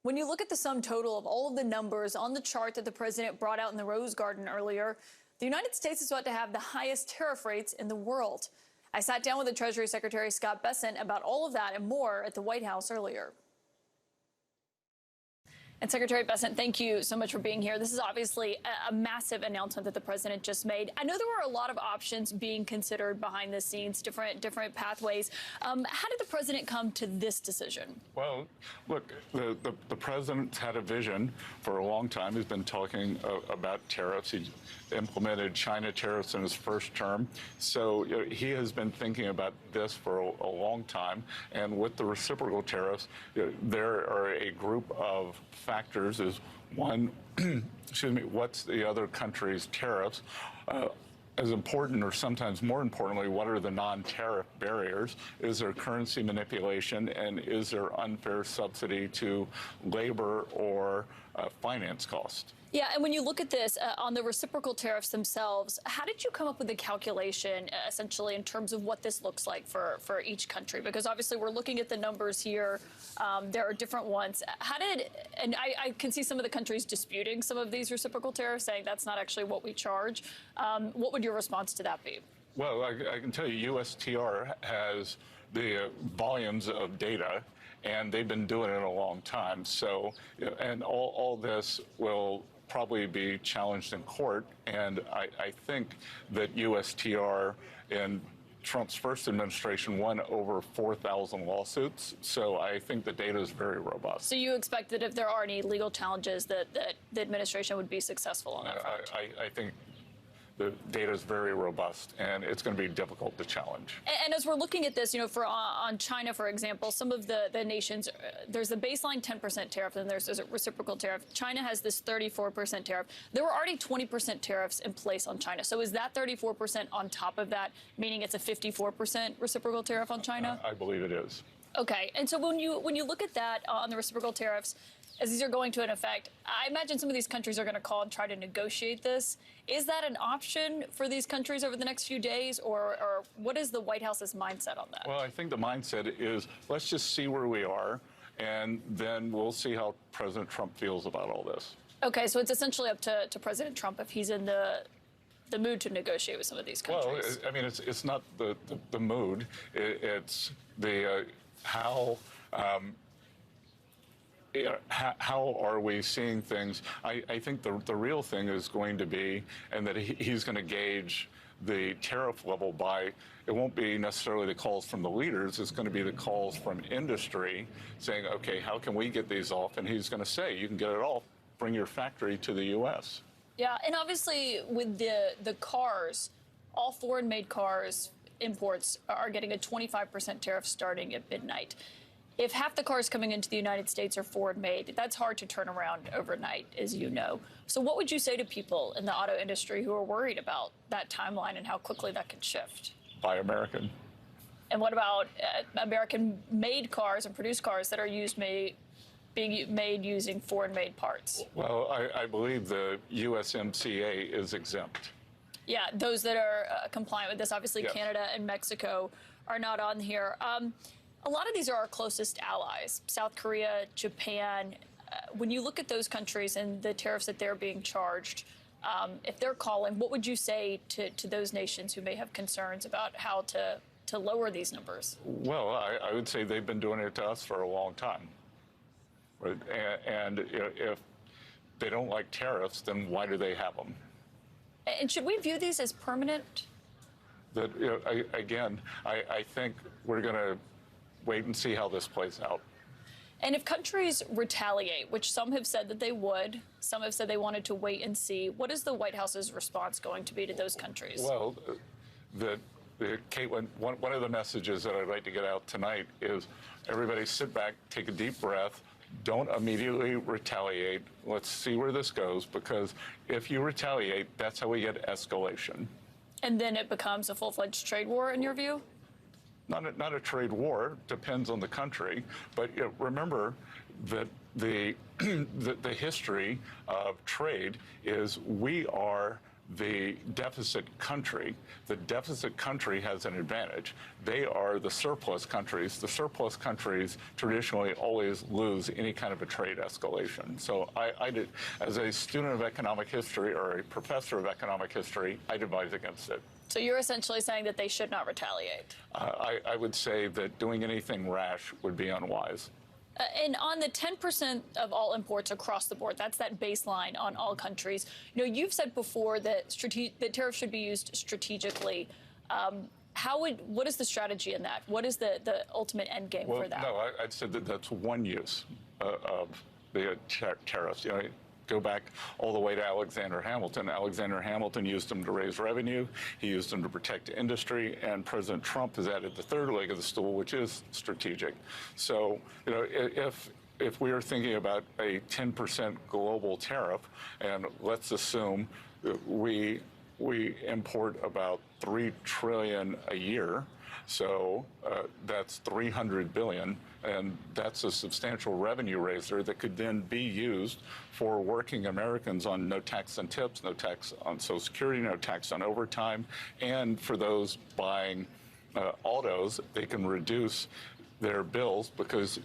When you look at the sum total of all of the numbers on the chart that the president brought out in the Rose Garden earlier, the United States is about to have the highest tariff rates in the world. I sat down with the Treasury Secretary, Scott Bessent, about all of that and more at the White House earlier. And Secretary Bessent, thank you so much for being here. This is obviously a massive announcement that the president just made. I know there were a lot of options being considered behind the scenes, different pathways. How did the president come to this decision? Well, look, the president's had a vision for a long time. He's been talking about tariffs. He implemented China tariffs in his first term. So he has been thinking about this for a long time. And with the reciprocal tariffs, there are a group of factors. Is one, excuse me, what's the other country's tariffs? As important, or sometimes more importantly, what are the non-tariff barriers? Is there currency manipulation, and is there unfair subsidy to labor or finance cost? Yeah, and when you look at this on the reciprocal tariffs themselves, how did you come up with the calculation essentially in terms of what this looks like for each country? Because obviously we're looking at the numbers here. There are different ones. And I can see some of the countries disputing some of these reciprocal tariffs, saying that's not actually what we charge. What would your response to that be? Well, I can tell you USTR has the volumes of data, and they've been doing it a long time. So, and all this will probably be challenged in court. And I think that USTR in Trump's first administration won over 4,000 lawsuits. So I think the data is very robust. So you expect that if there are any legal challenges that the administration would be successful on that front? I think the data is very robust, and it's going to be difficult to challenge. And as we're looking at this, on China, for example, some of the nations, there's a baseline 10% tariff, and there's a reciprocal tariff. China has this 34% tariff. There were already 20% tariffs in place on China. So is that 34% on top of that, meaning it's a 54% reciprocal tariff on China? I believe it is. Okay. And so when you look at that on the reciprocal tariffs, as these are going to an effect, I imagine some of these countries are going to call and try to negotiate this. Is that an option for these countries over the next few days, or what is the White House's mindset on that? Well, I think the mindset is let's just see where we are, and then we'll see how President Trump feels about all this. Okay, so it's essentially up to President Trump if he's in the mood to negotiate with some of these countries. Well, I mean, it's not the mood. It's the how. How are we seeing things? I think the real thing is going to be, and that he's going to gauge the tariff level by, it won't be necessarily the calls from the leaders, it's going to be the calls from industry saying, okay, how can we get these off? And he's going to say, you can get it off, bring your factory to the U.S. Yeah, and obviously with the cars, all foreign-made cars imports are getting a 25% tariff starting at midnight. If half the cars coming into the United States are foreign-made, that's hard to turn around overnight, as you know. So what would you say to people in the auto industry who are worried about that timeline and how quickly that can shift? Buy American. And what about American-made cars and produced cars that are being made using foreign-made parts? Well, I believe the USMCA is exempt. Yeah, those that are compliant with this. Obviously, yes. Canada and Mexico are not on here. A lot of these are our closest allies, South Korea, Japan. When you look at those countries and the tariffs that they're being charged, if they're calling, what would you say to those nations who may have concerns about how to lower these numbers? Well, I would say they've been doing it to us for a long time. Right? And if they don't like tariffs, then why do they have them? And should we view these as permanent? That, again, I think we're going to wait and see how this plays out. And if countries retaliate, which some have said that they would, some have said they wanted to wait and see, what is the White House's response going to be to those countries? Well, Kaitlan, one of the messages that I'd like to get out tonight is everybody sit back, take a deep breath, don't immediately retaliate. Let's see where this goes, because if you retaliate, that's how we get escalation. And then it becomes a full-fledged trade war, in your view? Not a trade war, depends on the country, but remember that the history of trade is we are the deficit country. The deficit country has an advantage. They are the surplus countries. The surplus countries traditionally always lose any kind of a trade escalation. So I did, as a student of economic history or a professor of economic history, I'd advise against it. So you're essentially saying that they should not retaliate? I would say that doing anything rash would be unwise. And on the 10% of all imports across the board, that's that baseline on all countries. You know, you've said before that that tariffs should be used strategically. What is the strategy in that? What is the ultimate end game for that? No, I'd said that that's one use of the tariffs. You know, go back all the way to Alexander Hamilton. Alexander Hamilton used them to raise revenue. He used them to protect industry. And President Trump has added the third leg of the stool, which is strategic. So, you know, if we are thinking about a 10% global tariff, and let's assume that we import about $3 trillion a year, so that's 300 billion, and that's a substantial revenue raiser that could then be used for working Americans on no tax on tips, no tax on Social Security, no tax on overtime, and for those buying autos, they can reduce their bills because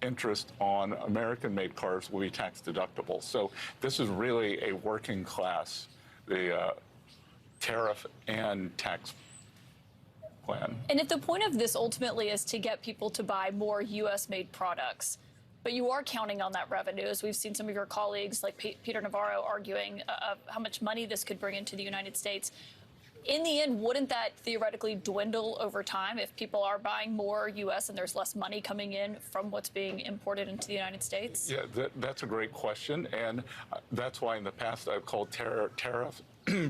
interest on American-made cars will be tax deductible. So this is really a working class, the tariff and tax plan. And if the point of this ultimately is to get people to buy more U.S.-made products, but you are counting on that revenue, as we've seen some of your colleagues like Peter Navarro arguing how much money this could bring into the United States, in the end, wouldn't that theoretically dwindle over time if people are buying more U.S. and there's less money coming in from what's being imported into the United States? Yeah, that's a great question, and that's why in the past I've called tariff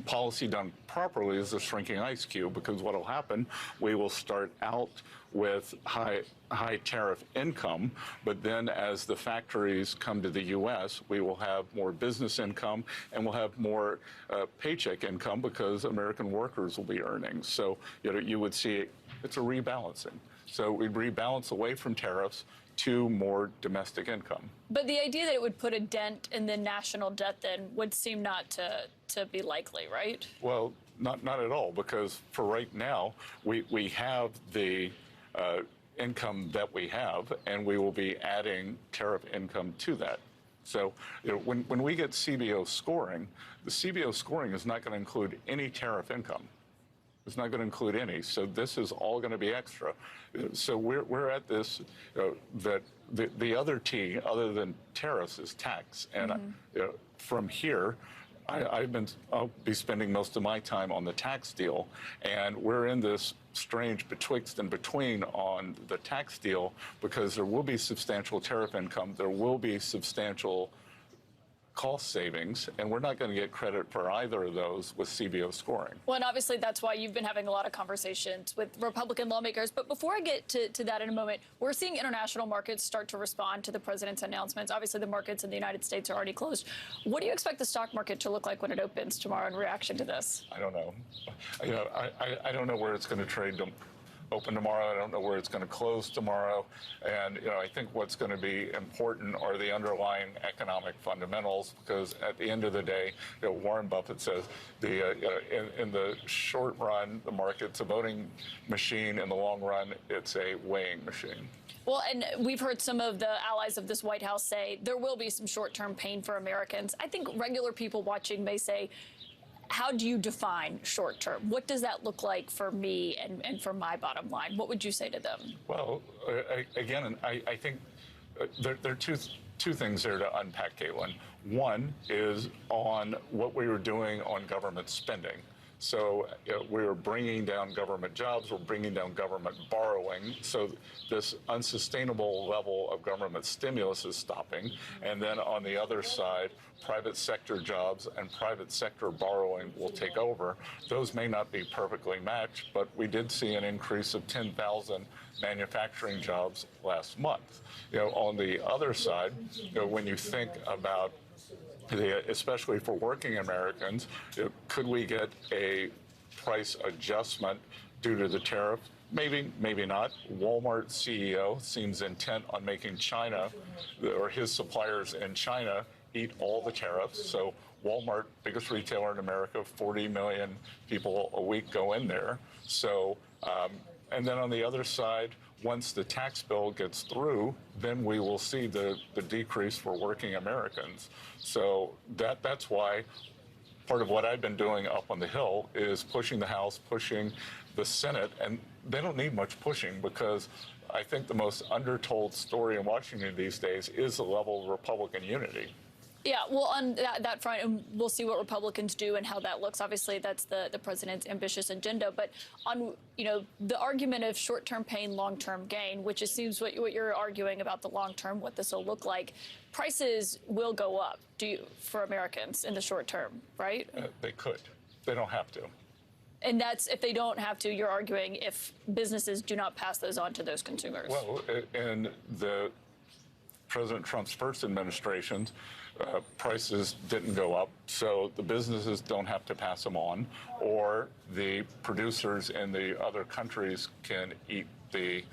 policy done properly is a shrinking ice cube, because what will happen, we will start out with high tariff income, but then as the factories come to the U.S., we will have more business income and we'll have more paycheck income because American workers will be earning. So you would see it's a rebalancing. So we'd rebalance away from tariffs to more domestic income. But the idea that it would put a dent in the national debt then would seem not to be likely, right? Well, not at all, because for right now, we have the income that we have, and we will be adding tariff income to that. So when we get CBO scoring, the CBO scoring is not going to include any tariff income. It's not going to include any. So this is all going to be extra. So we're at this, that the other T, other than tariffs, is tax. And from here, I'll be spending most of my time on the tax deal, and we're in this strange betwixt and between on the tax deal, because there will be substantial tariff income, there will be substantial cost savings, and we're not going to get credit for either of those with CBO scoring. Well, and obviously that's why you've been having a lot of conversations with Republican lawmakers. But before I get to that in a moment, we're seeing international markets start to respond to the president's announcements. Obviously, the markets in the United States are already closed. What do you expect the stock market to look like when it opens tomorrow in reaction to this? I don't know. I don't know where it's going to trade open tomorrow. I don't know where it's going to close tomorrow. And I think what's going to be important are the underlying economic fundamentals, because at the end of the day, Warren Buffett says in the short run, the market's a voting machine. In the long run, it's a weighing machine. Well, and we've heard some of the allies of this White House say there will be some short-term pain for Americans. I think regular people watching may say, how do you define short term? What does that look like for me and for my bottom line? What would you say to them? Well, again, I think there are two things there to unpack, Kaitlan. One is on what we were doing on government spending. So we were bringing down government jobs, we're bringing down government borrowing. So this unsustainable level of government stimulus is stopping. And then on the other side, private sector jobs and private sector borrowing will take over. Those may not be perfectly matched, but we did see an increase of 10,000 manufacturing jobs last month. On the other side, when you think about especially for working Americans, could we get a price adjustment due to the tariff? Maybe, maybe not. Walmart's CEO seems intent on making China, or his suppliers in China, eat all the tariffs. So Walmart, biggest retailer in America, 40 million people a week go in there. So, and then on the other side, once the tax bill gets through, then we will see the decrease for working Americans. So that's why part of what I've been doing up on the Hill is pushing the House, pushing the Senate, and they don't need much pushing because I think the most undertold story in Washington these days is the level of Republican unity. Yeah, well, on that front, and we'll see what Republicans do and how that looks. Obviously, that's the president's ambitious agenda. But on, the argument of short-term pain, long-term gain, which it seems what you're arguing about the long-term, what this will look like, prices will go up for Americans in the short term, right? They could. They don't have to. And that's if they don't have to, you're arguing if businesses do not pass those on to those consumers. Well, in the President Trump's first administration, prices didn't go up, so the businesses don't have to pass them on, or the producers in the other countries can eat the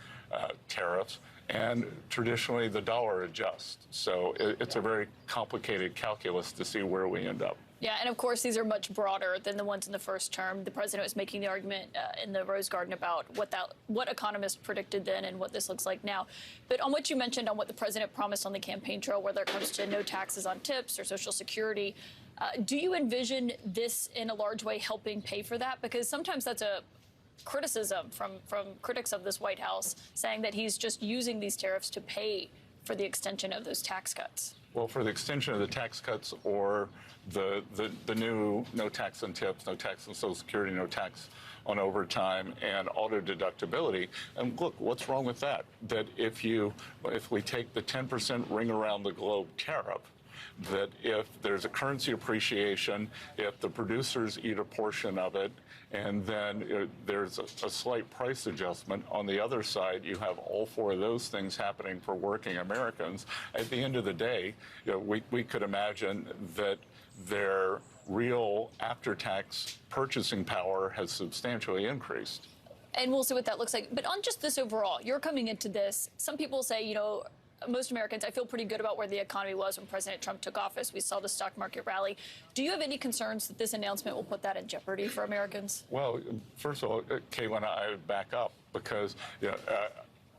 tariffs. And traditionally, the dollar adjusts. So it's a very complicated calculus to see where we end up. Yeah, and of course, these are much broader than the ones in the first term. The president was making the argument in the Rose Garden about what economists predicted then and what this looks like now. But on what you mentioned on what the president promised on the campaign trail, whether it comes to no taxes on tips or Social Security, do you envision this in a large way helping pay for that? Because sometimes that's a criticism from critics of this White House, saying that he's just using these tariffs to pay for the extension of those tax cuts. Well, for the extension of the tax cuts or the new no tax on tips, no tax on Social Security, no tax on overtime, and auto deductibility. And look, what's wrong with that? That if we take the 10% ring around the globe tariff, that if there's a currency appreciation, if the producers eat a portion of it, and then there's a slight price adjustment. On the other side, you have all four of those things happening for working Americans. At the end of the day, we could imagine that their real after-tax purchasing power has substantially increased. And we'll see what that looks like. But on just this overall, you're coming into this, some people say, most Americans, I feel pretty good about where the economy was when President Trump took office. We saw the stock market rally. Do you have any concerns that this announcement will put that in jeopardy for Americans? Well, first of all, Kaitlan, I would back up because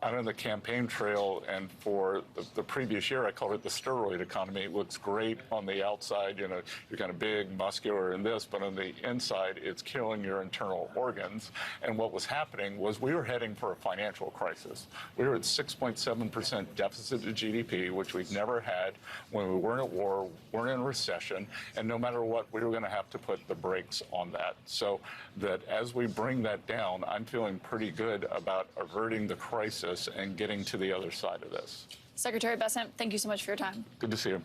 out on the campaign trail and for the previous year, I called it the steroid economy. It looks great on the outside. You're kind of big, muscular in this, but on the inside, it's killing your internal organs. And what was happening was we were heading for a financial crisis. We were at 6.7% deficit to GDP, which we've never had when we weren't at war, weren't in a recession. And no matter what, we were going to have to put the brakes on that. So that as we bring that down, I'm feeling pretty good about averting the crisis and getting to the other side of this. Secretary Bessent, thank you so much for your time. Good to see you.